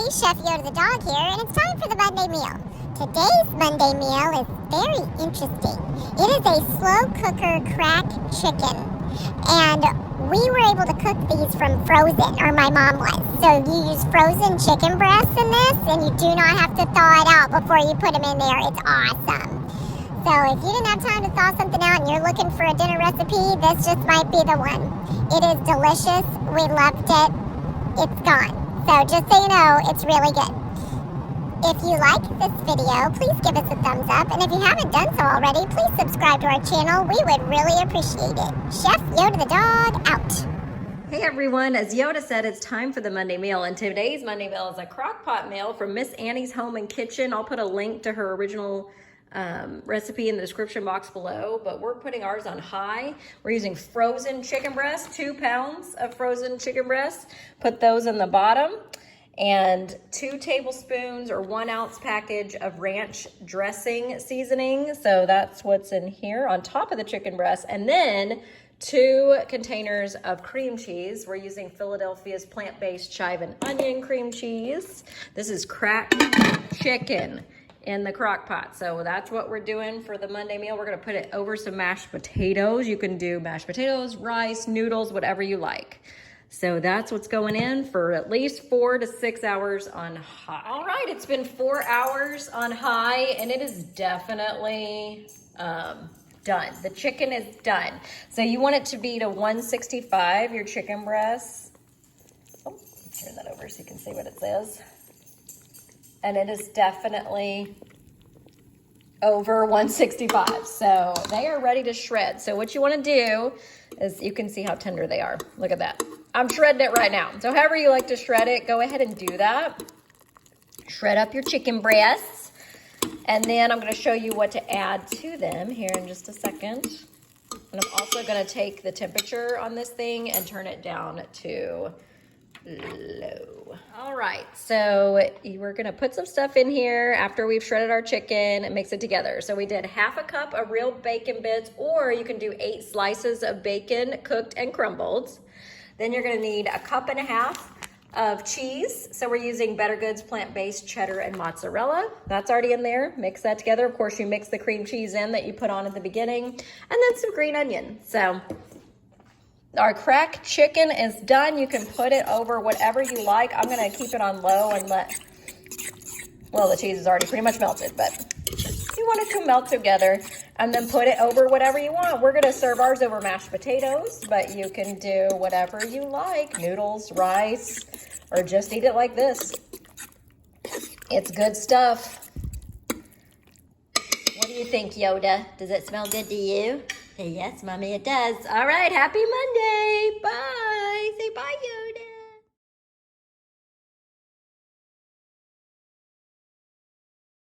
Chef Yoda the dog here, and it's time for the Monday meal. Today's Monday meal is very interesting. It is a slow cooker crack chicken, and we were able to cook these from frozen, or my mom was. So you use frozen chicken breasts in this, and you do not have to thaw it out before you put them in there. It's awesome. So if you didn't have time to thaw something out and you're looking for a dinner recipe, this just might be the one. It is delicious. We loved it. It's gone. So just so you know, it's really good. If you like this video, please give us a thumbs up. And if you haven't done so already, please subscribe to our channel. We would really appreciate it. Chef Yoda the dog out. Hey everyone, as Yoda said, it's time for the Monday meal. And today's Monday meal is a crock pot meal from Miss Annie's Home and Kitchen. I'll put a link to her original recipe in the description box below, but we're putting ours on high. We're using frozen chicken breasts, 2 pounds of frozen chicken breasts. Put those in the bottom, and 2 tablespoons or 1 ounce package of ranch dressing seasoning. So that's what's in here on top of the chicken breast. And then 2 containers of cream cheese. We're using Philadelphia's plant-based chive and onion cream cheese. This is cracked chicken in the crock pot. So that's what we're doing for the Monday meal. We're gonna put it over some mashed potatoes. You can do mashed potatoes, rice, noodles, whatever you like. So that's what's going in for at least 4 to 6 hours on high. All right, it's been 4 hours on high, and it is definitely done. The chicken is done. So you want it to be to 165, your chicken breasts. Oh, turn that over so you can see what it says. And it is definitely over 165. So they are ready to shred. So what you want to do is, you can see how tender they are. Look at that. I'm shredding it right now. So however you like to shred it, go ahead and do that. Shred up your chicken breasts. And then I'm going to show you what to add to them here in just a second. And I'm also going to take the temperature on this thing and turn it down to low. All right, so we're gonna put some stuff in here after we've shredded our chicken and mix it together. So we did 1/2 cup of real bacon bits, or you can do 8 slices of bacon cooked and crumbled. Then you're gonna need 1.5 cups of cheese. So we're using Better Goods plant-based cheddar and mozzarella. That's already in there. Mix that together. Of course, you mix the cream cheese in that you put on at the beginning, and then some green onion. So our cracked chicken is done. You can put it over whatever you like. I'm gonna keep it on low and well, the cheese is already pretty much melted, but you want it to melt together, and then put it over whatever you want. We're gonna serve ours over mashed potatoes, but you can do whatever you like, noodles, rice, or just eat it like this. It's good stuff. What do you think, Yoda? Does it smell good to you? Yes, Mommy, it does. All right, happy Monday. Bye. Say bye, Yoda.